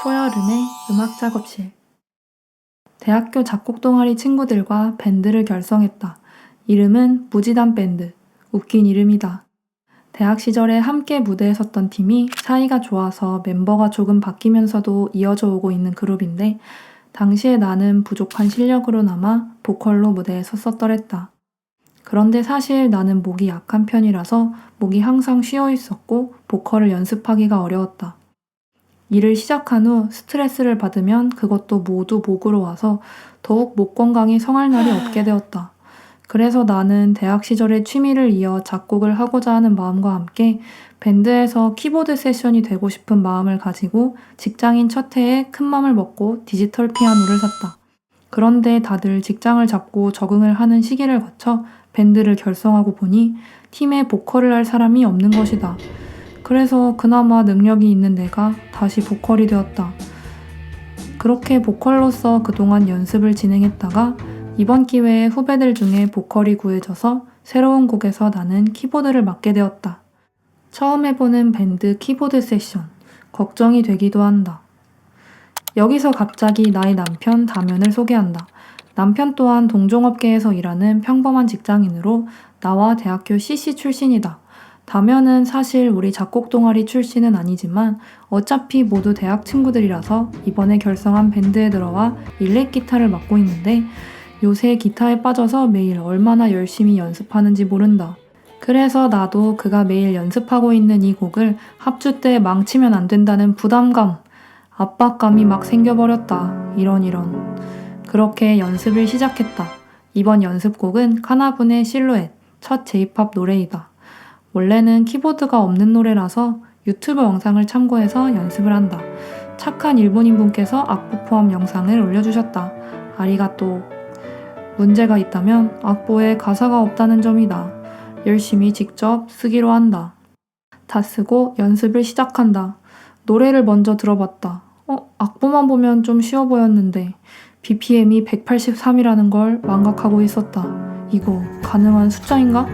초여름의 음악 작업실. 대학교 작곡 동아리 친구들과 밴드를 결성했다. 이름은 무지단 밴드. 웃긴 이름이다. 대학 시절에 함께 무대에 섰던 팀이 사이가 좋아서 멤버가 조금 바뀌면서도 이어져 오고 있는 그룹인데 당시에 나는 부족한 실력으로나마 보컬로 무대에 섰었더랬다. 그런데 사실 나는 목이 약한 편이라서 목이 항상 쉬어 있었고 보컬을 연습하기가 어려웠다. 일을 시작한 후 스트레스를 받으면 그것도 모두 목으로 와서 더욱 목 건강이 성할 날이 없게 되었다. 그래서 나는 대학 시절의 취미를 이어 작곡을 하고자 하는 마음과 함께 밴드에서 키보드 세션이 되고 싶은 마음을 가지고 직장인 첫 해에 큰 맘을 먹고 디지털 피아노를 샀다. 그런데 다들 직장을 잡고 적응을 하는 시기를 거쳐 밴드를 결성하고 보니 팀에 보컬을 할 사람이 없는 것이다. 그래서 그나마 능력이 있는 내가 다시 보컬이 되었다. 그렇게 보컬로서 그동안 연습을 진행했다가 이번 기회에 후배들 중에 보컬이 구해져서 새로운 곡에서 나는 키보드를 맡게 되었다. 처음 해보는 밴드 키보드 세션. 걱정이 되기도 한다. 여기서 갑자기 나의 남편 다면을 소개한다. 남편 또한 동종업계에서 일하는 평범한 직장인으로 나와 대학교 CC 출신이다. 다면은 사실 우리 작곡 동아리 출신은 아니지만 어차피 모두 대학 친구들이라서 이번에 결성한 밴드에 들어와 일렉 기타를 맡고 있는데 요새 기타에 빠져서 매일 얼마나 열심히 연습하는지 모른다. 그래서 나도 그가 매일 연습하고 있는 이 곡을 합주 때 망치면 안 된다는 부담감, 압박감이 막 생겨버렸다. 이런. 그렇게 연습을 시작했다. 이번 연습곡은 카나분의 실루엣, 첫 J-POP 노래이다. 원래는 키보드가 없는 노래라서 유튜브 영상을 참고해서 연습을 한다. 착한 일본인 분께서 악보 포함 영상을 올려주셨다. 아리가또. 문제가 있다면 악보에 가사가 없다는 점이다. 열심히 직접 쓰기로 한다. 다 쓰고 연습을 시작한다. 노래를 먼저 들어봤다. 악보만 보면 좀 쉬워 보였는데 BPM이 183이라는 걸 망각하고 있었다. 이거 가능한 숫자인가?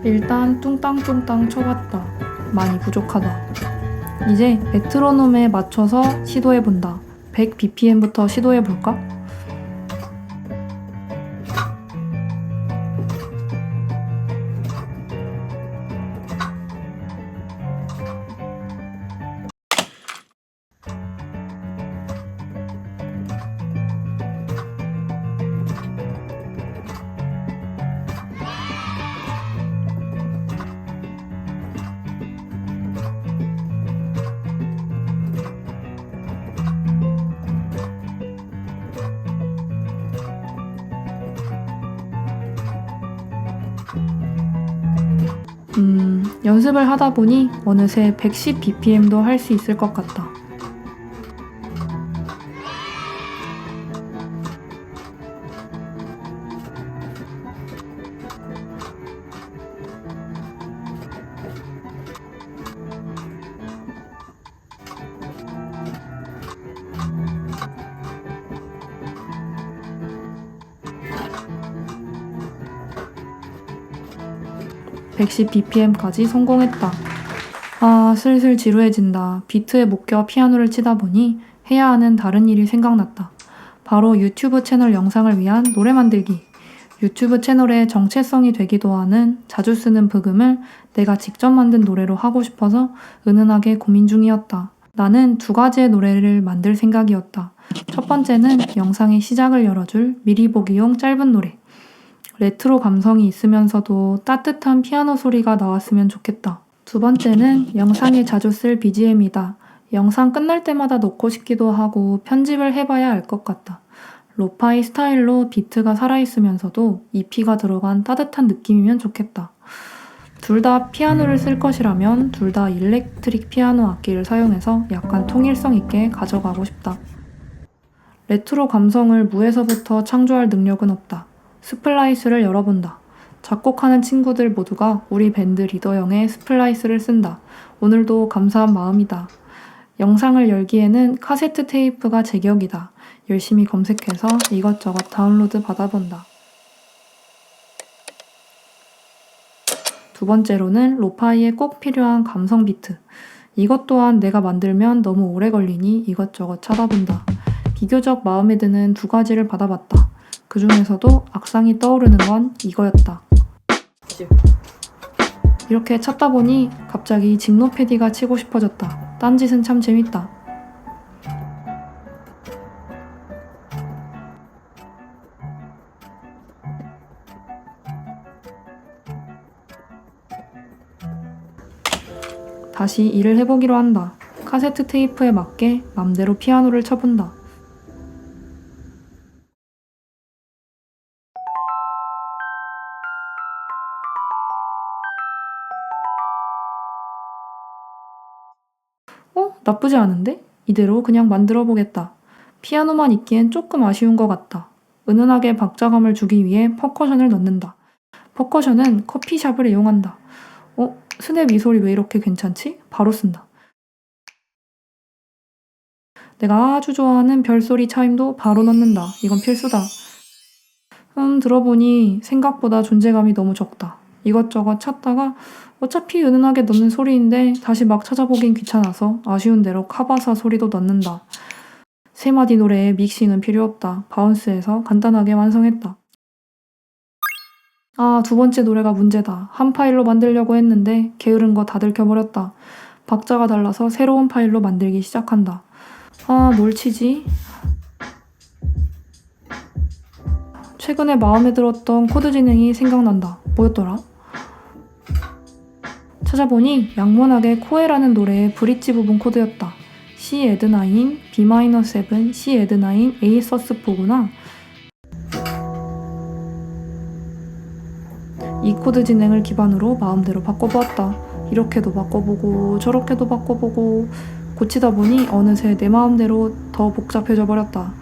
일단 뚱땅뚱땅 쳐봤다. 많이 부족하다. 이제 메트로놈에 맞춰서 시도해본다. 100bpm부터 시도해볼까? 연습을 하다 보니 어느새 110bpm도 할 수 있을 것 같다. (110bpm까지) 성공했다. 슬슬 지루해진다. 비트에 못 껴 피아노를 치다 보니 해야 하는 다른 일이 생각났다. 바로 유튜브 채널 영상을 위한 노래 만들기. 유튜브 채널의 정체성이 되기도 하는 자주 쓰는 브금을 내가 직접 만든 노래로 하고 싶어서 은은하게 고민 중이었다. 나는 2가지의 노래를 만들 생각이었다. 첫 번째는 영상의 시작을 열어줄 미리 보기용 짧은 노래. 레트로 감성이 있으면서도 따뜻한 피아노 소리가 나왔으면 좋겠다. 두 번째는 영상에 자주 쓸 BGM이다. 영상 끝날 때마다 넣고 싶기도 하고 편집을 해봐야 알 것 같다. 로파이 스타일로 비트가 살아있으면서도 EP가 들어간 따뜻한 느낌이면 좋겠다. 둘 다 피아노를 쓸 것이라면 둘 다 일렉트릭 피아노 악기를 사용해서 약간 통일성 있게 가져가고 싶다. 레트로 감성을 무에서부터 창조할 능력은 없다. 스플라이스를 열어본다. 작곡하는 친구들 모두가 우리 밴드 리더형의 스플라이스를 쓴다. 오늘도 감사한 마음이다. 영상을 열기에는 카세트 테이프가 제격이다. 열심히 검색해서 이것저것 다운로드 받아본다. 두 번째로는 로파이에 꼭 필요한 감성 비트. 이것 또한 내가 만들면 너무 오래 걸리니 이것저것 찾아본다. 비교적 마음에 드는 2가지를 받아봤다. 그 중에서도 악상이 떠오르는 건 이거였다. 이렇게 찾다 보니 갑자기 직노패디가 치고 싶어졌다. 딴짓은 참 재밌다. 다시 일을 해보기로 한다. 카세트 테이프에 맞게 맘대로 피아노를 쳐본다. 나쁘지 않은데? 이대로 그냥 만들어 보겠다. 피아노만 있기엔 조금 아쉬운 것 같다. 은은하게 박자감을 주기 위해 퍼커션을 넣는다. 퍼커션은 커피숍을 이용한다. 스냅 이 소리 왜 이렇게 괜찮지? 바로 쓴다. 내가 아주 좋아하는 별소리 차임도 바로 넣는다. 이건 필수다. 들어보니 생각보다 존재감이 너무 적다. 이것저것 찾다가 어차피 은은하게 넣는 소리인데 다시 막 찾아보긴 귀찮아서 아쉬운 대로 카바사 소리도 넣는다. 3마디 노래에 믹싱은 필요 없다. 바운스해서 간단하게 완성했다. 2번째 노래가 문제다. 한 파일로 만들려고 했는데 게으른 거 다 들켜버렸다. 박자가 달라서 새로운 파일로 만들기 시작한다. 뭘 치지? 최근에 마음에 들었던 코드 진행이 생각난다. 뭐였더라? 찾아보니 양문학의 코에라는 노래의 브릿지 부분 코드였다. C add 9, B minor 7, C add 9, A sus4구나. 이 코드 진행을 기반으로 마음대로 바꿔보았다. 이렇게도 바꿔보고 저렇게도 바꿔보고 고치다 보니 어느새 내 마음대로 더 복잡해져 버렸다.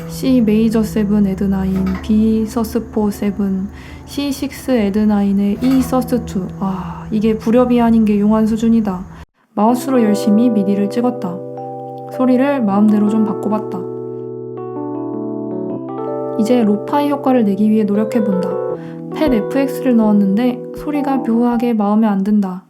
C major 7 add 9, B sus4 7, C6 add 9에 E sus2. 이게 불협이 아닌 게 용한 수준이다. 마우스로 열심히 미디를 찍었다. 소리를 마음대로 좀 바꿔봤다. 이제 로파이 효과를 내기 위해 노력해본다. 팻 FX를 넣었는데 소리가 묘하게 마음에 안 든다.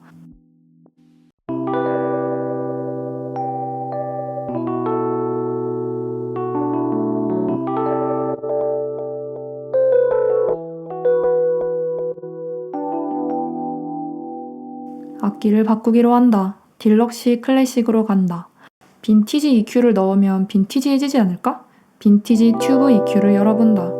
악기를 바꾸기로 한다. 딜럭시 클래식으로 간다. 빈티지 EQ를 넣으면 빈티지해지지 않을까? 빈티지 튜브 EQ를 열어본다.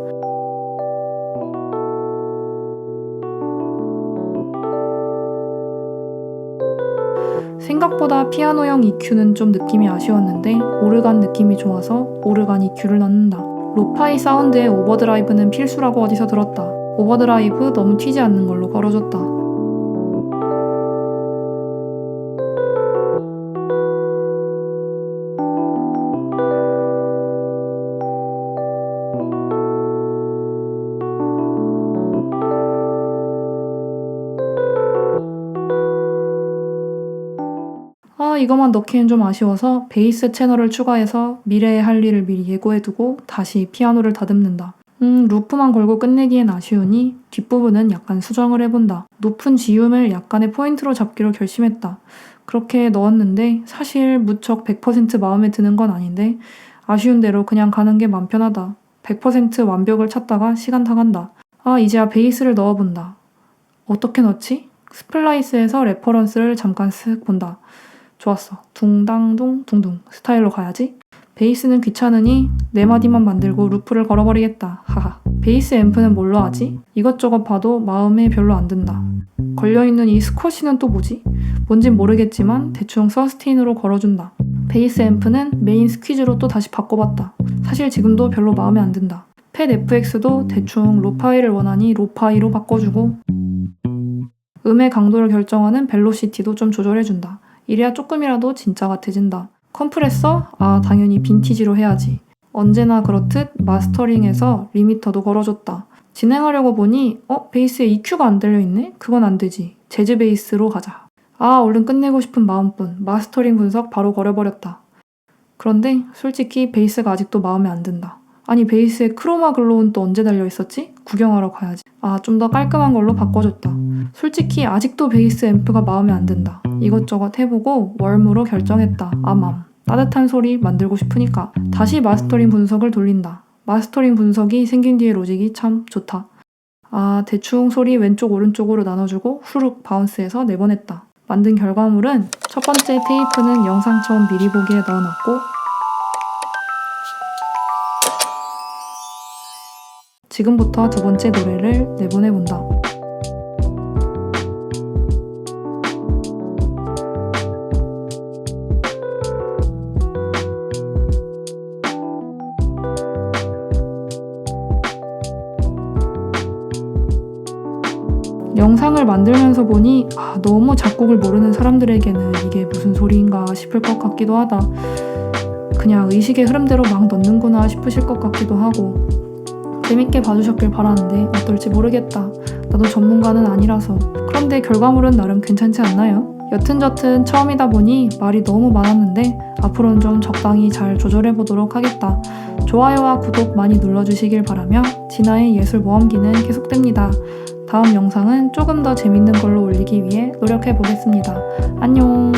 생각보다 피아노형 EQ는 좀 느낌이 아쉬웠는데 오르간 느낌이 좋아서 오르간 EQ를 넣는다. 로파이 사운드의 오버드라이브는 필수라고 어디서 들었다. 오버드라이브 너무 튀지 않는 걸로 걸어줬다. 이것만 넣기엔 좀 아쉬워서 베이스 채널을 추가해서 미래에 할 일을 미리 예고해두고 다시 피아노를 다듬는다. 루프만 걸고 끝내기엔 아쉬우니 뒷부분은 약간 수정을 해본다. 높은 G음을 약간의 포인트로 잡기로 결심했다. 그렇게 넣었는데 사실 무척 100% 마음에 드는 건 아닌데 아쉬운 대로 그냥 가는 게 맘 편하다. 100% 완벽을 찾다가 시간 다 간다. 이제야 베이스를 넣어본다. 어떻게 넣지? 스플라이스에서 레퍼런스를 잠깐 쓱 본다. 좋았어. 둥당둥 둥둥 스타일로 가야지. 베이스는 귀찮으니 4마디만 만들고 루프를 걸어버리겠다. 하하. 베이스 앰프는 뭘로 하지? 이것저것 봐도 마음에 별로 안 든다. 걸려있는 이 스쿼시는 또 뭐지? 뭔진 모르겠지만 대충 서스테인으로 걸어준다. 베이스 앰프는 메인 스퀴즈로 또 다시 바꿔봤다. 사실 지금도 별로 마음에 안 든다. 팻 FX도 대충 로파이를 원하니 로파이로 바꿔주고 음의 강도를 결정하는 벨로시티도 좀 조절해준다. 이래야 조금이라도 진짜 같아진다. 컴프레서? 당연히 빈티지로 해야지. 언제나 그렇듯 마스터링에서 리미터도 걸어줬다. 진행하려고 보니 베이스에 EQ가 안 들려있네? 그건 안 되지. 재즈 베이스로 가자. 얼른 끝내고 싶은 마음뿐 마스터링 분석 바로 걸어버렸다. 그런데 솔직히 베이스가 아직도 마음에 안 든다. 아니 베이스에 크로마 글로우는 또 언제 달려있었지? 구경하러 가야지. 아, 좀 더 깔끔한 걸로 바꿔줬다. 솔직히 아직도 베이스 앰프가 마음에 안 든다. 이것저것 해보고 웜으로 결정했다. 암암. 따뜻한 소리 만들고 싶으니까. 다시 마스터링 분석을 돌린다. 마스터링 분석이 생긴 뒤에 로직이 참 좋다. 아, 대충 소리 왼쪽 오른쪽으로 나눠주고 후룩 바운스해서 내보냈다. 만든 결과물은 첫 번째 테이프는 영상처럼 미리 보기에 넣어놨고, 지금부터 두 번째 노래를 내보내본다. 영상을 만들면서 보니 너무 작곡을 모르는 사람들에게는 이게 무슨 소리인가 싶을 것 같기도 하다. 그냥 의식의 흐름대로 막 넣는구나 싶으실 것 같기도 하고. 재밌게 봐주셨길 바라는데 어떨지 모르겠다. 나도 전문가는 아니라서. 그런데 결과물은 나름 괜찮지 않나요? 여튼저튼 처음이다 보니 말이 너무 많았는데 앞으로는 좀 적당히 잘 조절해보도록 하겠다. 좋아요와 구독 많이 눌러주시길 바라며 진아의 예술 모험기는 계속됩니다. 다음 영상은 조금 더 재밌는 걸로 올리기 위해 노력해보겠습니다. 안녕.